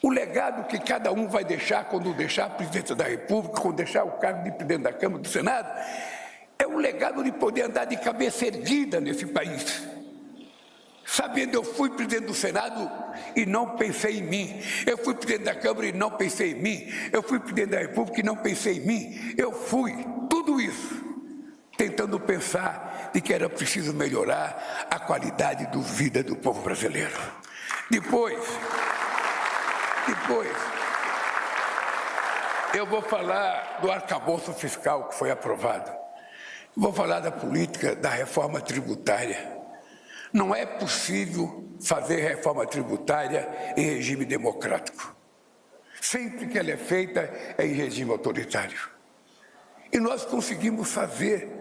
O legado que cada um vai deixar quando deixar a presidência da República, quando deixar o cargo de presidente da Câmara, do Senado, é um legado de poder andar de cabeça erguida nesse país. Sabendo, eu fui presidente do Senado e não pensei em mim. Eu fui presidente da Câmara e não pensei em mim. Eu fui presidente da República e não pensei em mim. Eu fui tudo isso tentando pensar de que era preciso melhorar a qualidade de vida do povo brasileiro. Depois, eu vou falar do arcabouço fiscal que foi aprovado. Vou falar da política da reforma tributária. Não é possível fazer reforma tributária em regime democrático. Sempre que ela é feita, é em regime autoritário. E nós conseguimos fazer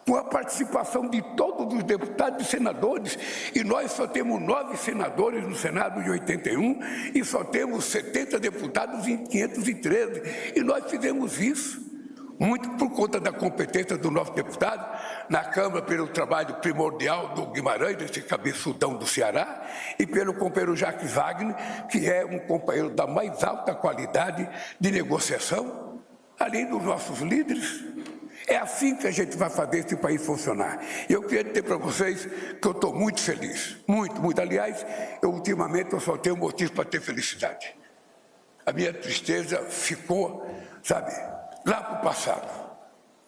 com a participação de todos os deputados e senadores, e nós só temos 9 senadores no Senado de 81 e só temos 70 deputados em 513, e nós fizemos isso, muito por conta da competência do nosso deputado, na Câmara pelo trabalho primordial do Guimarães, desse cabeçudão do Ceará, e pelo companheiro Jacques Wagner, que é um companheiro da mais alta qualidade de negociação, além dos nossos líderes. É assim que a gente vai fazer esse país funcionar. E eu queria dizer para vocês que eu estou muito feliz, muito, muito. Aliás, ultimamente eu só tenho motivo para ter felicidade. A minha tristeza ficou, sabe, lá para o passado,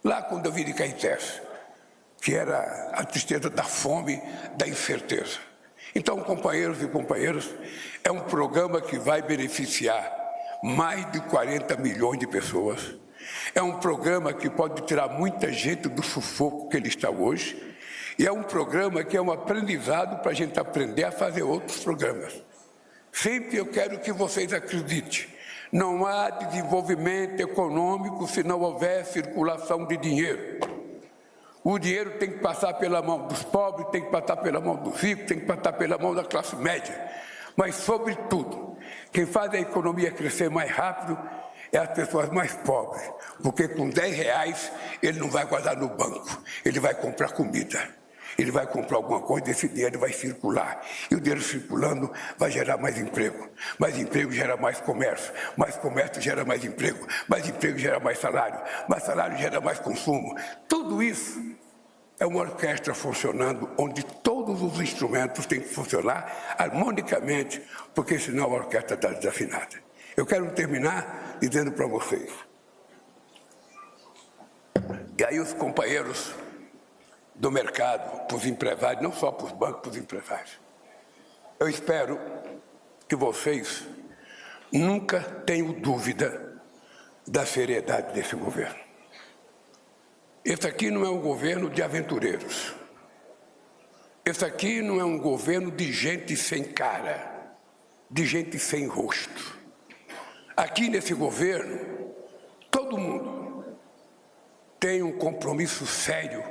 lá quando eu vim de Caetés, que era a tristeza da fome, da incerteza. Então, companheiros e companheiras, é um programa que vai beneficiar mais de 40 milhões de pessoas. É um programa que pode tirar muita gente do sufoco que ele está hoje. E é um programa que é um aprendizado para a gente aprender a fazer outros programas. Sempre eu quero que vocês acreditem. Não há desenvolvimento econômico se não houver circulação de dinheiro. O dinheiro tem que passar pela mão dos pobres, tem que passar pela mão dos ricos, tem que passar pela mão da classe média. Mas, sobretudo, quem faz a economia crescer mais rápido é as pessoas mais pobres, porque com R$10 ele não vai guardar no banco, ele vai comprar comida, ele vai comprar alguma coisa, esse dinheiro vai circular, e o dinheiro circulando vai gerar mais emprego gera mais comércio gera mais emprego gera mais salário gera mais consumo. Tudo isso é uma orquestra funcionando, onde todos os instrumentos têm que funcionar harmonicamente, porque senão a orquestra está desafinada. Eu quero terminar dizendo para vocês, e aí os companheiros do mercado, para os empresários, não só para os bancos, para os empresários, eu espero que vocês nunca tenham dúvida da seriedade desse governo. Esse aqui não é um governo de aventureiros. Esse aqui não é um governo de gente sem cara, de gente sem rosto. Aqui nesse governo, todo mundo tem um compromisso sério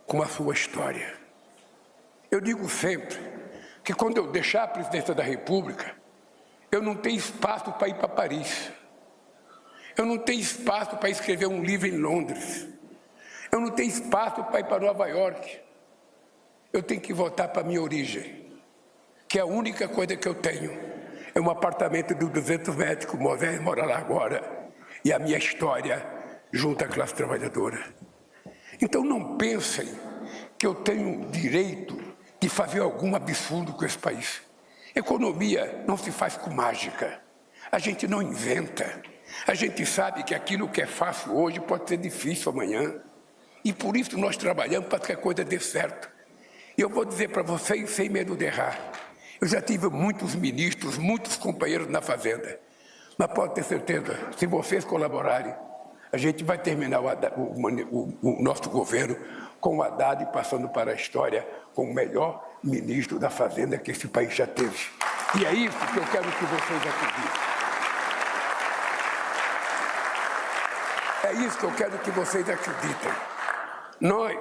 com a sua história. Eu digo sempre que quando eu deixar a presidência da República, eu não tenho espaço para ir para Paris. Eu não tenho espaço para escrever um livro em Londres. Eu não tenho espaço para ir para Nova York. Eu tenho que voltar para a minha origem, que é a única coisa que eu tenho. É um apartamento de 200 metros, que o Moisés mora lá agora, e a minha história junto à classe trabalhadora. Então não pensem que eu tenho direito de fazer algum absurdo com esse país. Economia não se faz com mágica. A gente não inventa. A gente sabe que aquilo que é fácil hoje pode ser difícil amanhã. E por isso nós trabalhamos para que a coisa dê certo. E eu vou dizer para vocês, sem medo de errar, eu já tive muitos ministros, muitos companheiros na Fazenda. Mas pode ter certeza, se vocês colaborarem, a gente vai terminar o nosso governo com o Haddad passando para a história como o melhor ministro da Fazenda que esse país já teve. E é isso que eu quero que vocês acreditem. É isso que eu quero que vocês acreditem. Nós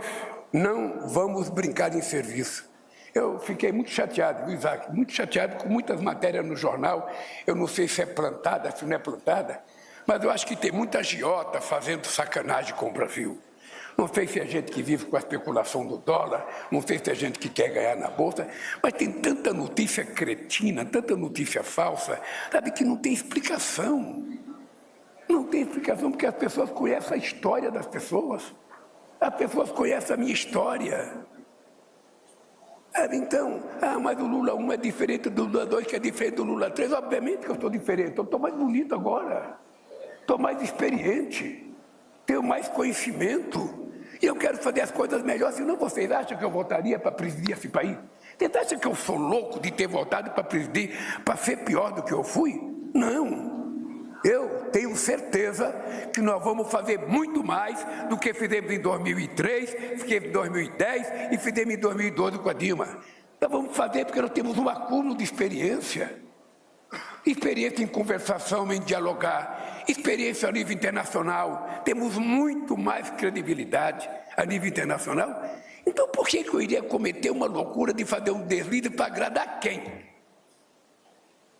não vamos brincar em serviço. Eu fiquei muito chateado, Isaac, muito chateado com muitas matérias no jornal. Eu não sei se é plantada, se não é plantada, mas eu acho que tem muita agiota fazendo sacanagem com o Brasil. Não sei se é gente que vive com a especulação do dólar, não sei se é gente que quer ganhar na bolsa, mas tem tanta notícia cretina, tanta notícia falsa, sabe, que não tem explicação. Não tem explicação porque as pessoas conhecem a história das pessoas. As pessoas conhecem a minha história. Então, mas o Lula 1 é diferente do Lula 2, que é diferente do Lula 3. Obviamente que eu estou diferente, eu estou mais bonito agora. Estou mais experiente, tenho mais conhecimento. E eu quero fazer as coisas melhores. Senão vocês acham que eu voltaria para presidir esse país? Vocês acham que eu sou louco de ter voltado para presidir, para ser pior do que eu fui? Não. Eu tenho certeza que nós vamos fazer muito mais do que fizemos em 2003, fizemos em 2010 e fizemos em 2012 com a Dilma. Nós vamos fazer porque nós temos um acúmulo de experiência. Experiência em conversação, em dialogar, experiência a nível internacional. Temos muito mais credibilidade a nível internacional. Então, por que eu iria cometer uma loucura de fazer um deslize para agradar quem?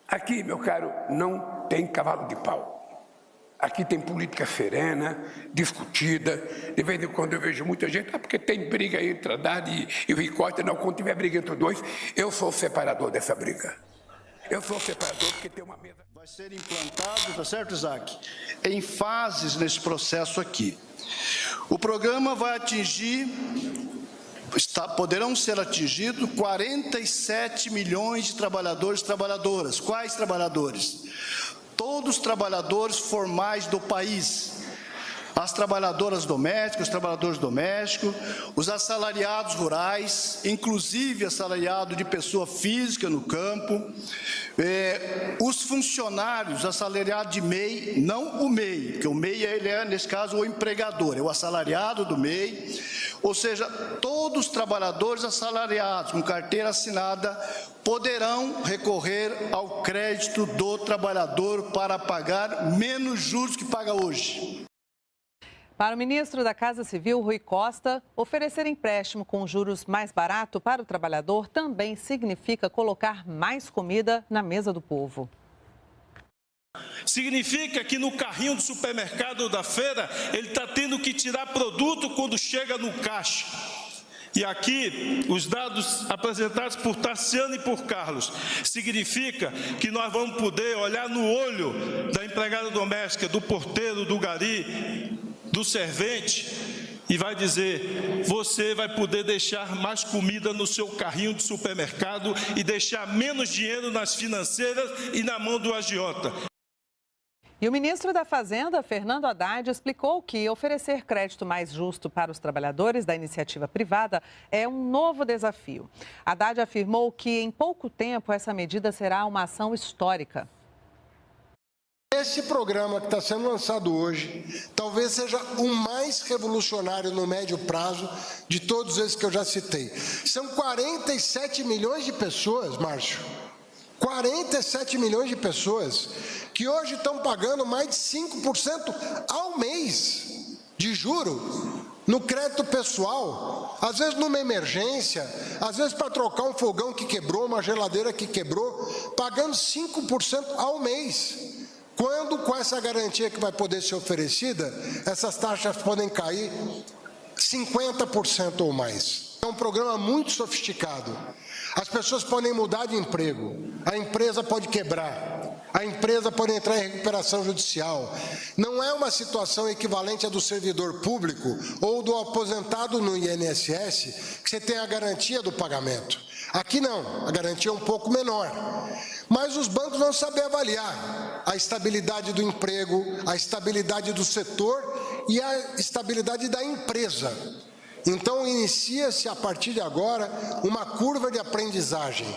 Aqui, meu caro, não tem cavalo de pau. Aqui tem política serena, discutida. De vez em quando eu vejo muita gente, porque tem briga entre Haddad e o Rui Costa. Não, quando tiver briga entre os dois, eu sou o separador dessa briga. Eu sou o separador porque tem uma mesa... Vai ser implantado, tá certo, Isaac? Em fases nesse processo aqui. O programa vai atingir... poderão ser atingidos 47 milhões de trabalhadores e trabalhadoras. Quais trabalhadores? Todos os trabalhadores formais do país. As trabalhadoras domésticas, os trabalhadores domésticos, os assalariados rurais, inclusive assalariado de pessoa física no campo, os funcionários assalariados de MEI, não o MEI, porque o MEI ele é, nesse caso, o empregador, é o assalariado do MEI, ou seja, todos os trabalhadores assalariados com carteira assinada poderão recorrer ao crédito do trabalhador para pagar menos juros que paga hoje. Para o ministro da Casa Civil, Rui Costa, oferecer empréstimo com juros mais barato para o trabalhador também significa colocar mais comida na mesa do povo. Significa que no carrinho do supermercado da feira, ele está tendo que tirar produto quando chega no caixa. E aqui, os dados apresentados por Tarciano e por Carlos, significa que nós vamos poder olhar no olho da empregada doméstica, do porteiro, do gari, do servente, e vai dizer, você vai poder deixar mais comida no seu carrinho de supermercado e deixar menos dinheiro nas financeiras e na mão do agiota. E o ministro da Fazenda, Fernando Haddad, explicou que oferecer crédito mais justo para os trabalhadores da iniciativa privada é um novo desafio. Haddad afirmou que, em pouco tempo, essa medida será uma ação histórica. Esse programa que está sendo lançado hoje, talvez seja o mais revolucionário no médio prazo de todos esses que eu já citei. São 47 milhões de pessoas, Márcio, 47 milhões de pessoas que hoje estão pagando mais de 5% ao mês de juro no crédito pessoal, às vezes numa emergência, às vezes para trocar um fogão que quebrou, uma geladeira que quebrou, pagando 5% ao mês. Quando, com essa garantia que vai poder ser oferecida, essas taxas podem cair 50% ou mais. É um programa muito sofisticado. As pessoas podem mudar de emprego, a empresa pode quebrar, a empresa pode entrar em recuperação judicial. Não é uma situação equivalente à do servidor público ou do aposentado no INSS, que você tem a garantia do pagamento. Aqui não, a garantia é um pouco menor. Mas os bancos vão saber avaliar a estabilidade do emprego, a estabilidade do setor e a estabilidade da empresa. Então, inicia-se, a partir de agora, uma curva de aprendizagem.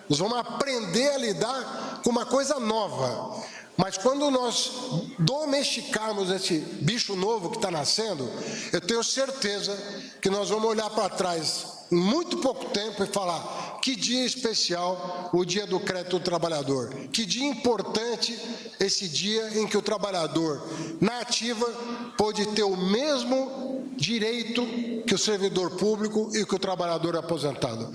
Nós vamos aprender a lidar com uma coisa nova. Mas quando nós domesticarmos esse bicho novo que está nascendo, eu tenho certeza que nós vamos olhar para trás em muito pouco tempo e falar: que dia especial o dia do crédito do trabalhador, que dia importante esse dia em que o trabalhador na ativa pôde ter o mesmo direito que o servidor público e que o trabalhador aposentado.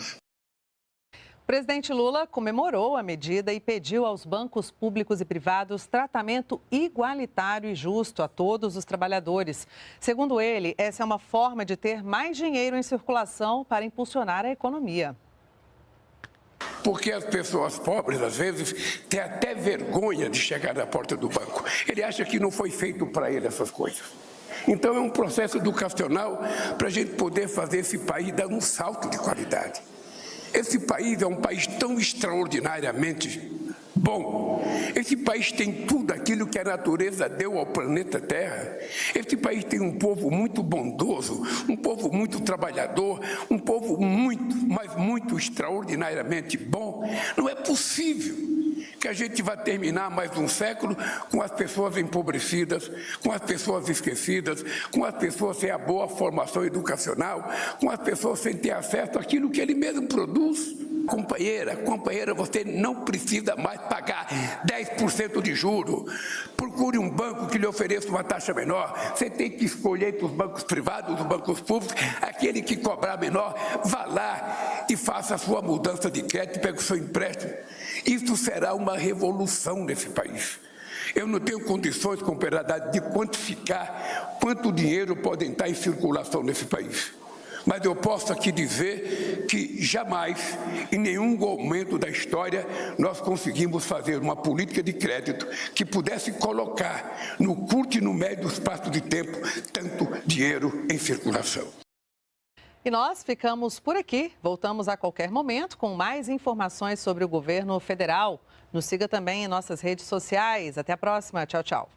presidente Lula comemorou a medida e pediu aos bancos públicos e privados tratamento igualitário e justo a todos os trabalhadores. Segundo ele, essa é uma forma de ter mais dinheiro em circulação para impulsionar a economia. Porque as pessoas pobres, às vezes, têm até vergonha de chegar na porta do banco. Ele acha que não foi feito para ele essas coisas. Então é um processo educacional para a gente poder fazer esse país dar um salto de qualidade. Esse país é um país tão extraordinariamente bom. Esse país tem tudo aquilo que a natureza deu ao planeta Terra. Esse país tem um povo muito bondoso, um povo muito trabalhador, um povo muito, mas muito extraordinariamente bom. Não é possível que a gente vai terminar mais um século com as pessoas empobrecidas, com as pessoas esquecidas, com as pessoas sem a boa formação educacional, com as pessoas sem ter acesso àquilo que ele mesmo produz. Companheira, você não precisa mais pagar 10% de juro. Procure um banco que lhe ofereça uma taxa menor. Você tem que escolher entre os bancos privados, os bancos públicos, aquele que cobrar menor. Vá lá e faça a sua mudança de crédito, pegue o seu empréstimo. Isso será uma revolução nesse país. Eu não tenho condições, companheira, de quantificar quanto dinheiro pode entrar em circulação nesse país. Mas eu posso aqui dizer que jamais, em nenhum momento da história, nós conseguimos fazer uma política de crédito que pudesse colocar no curto e no médio espaço de tempo tanto dinheiro em circulação. E nós ficamos por aqui. Voltamos a qualquer momento com mais informações sobre o governo federal. Nos siga também em nossas redes sociais. Até a próxima. Tchau, tchau.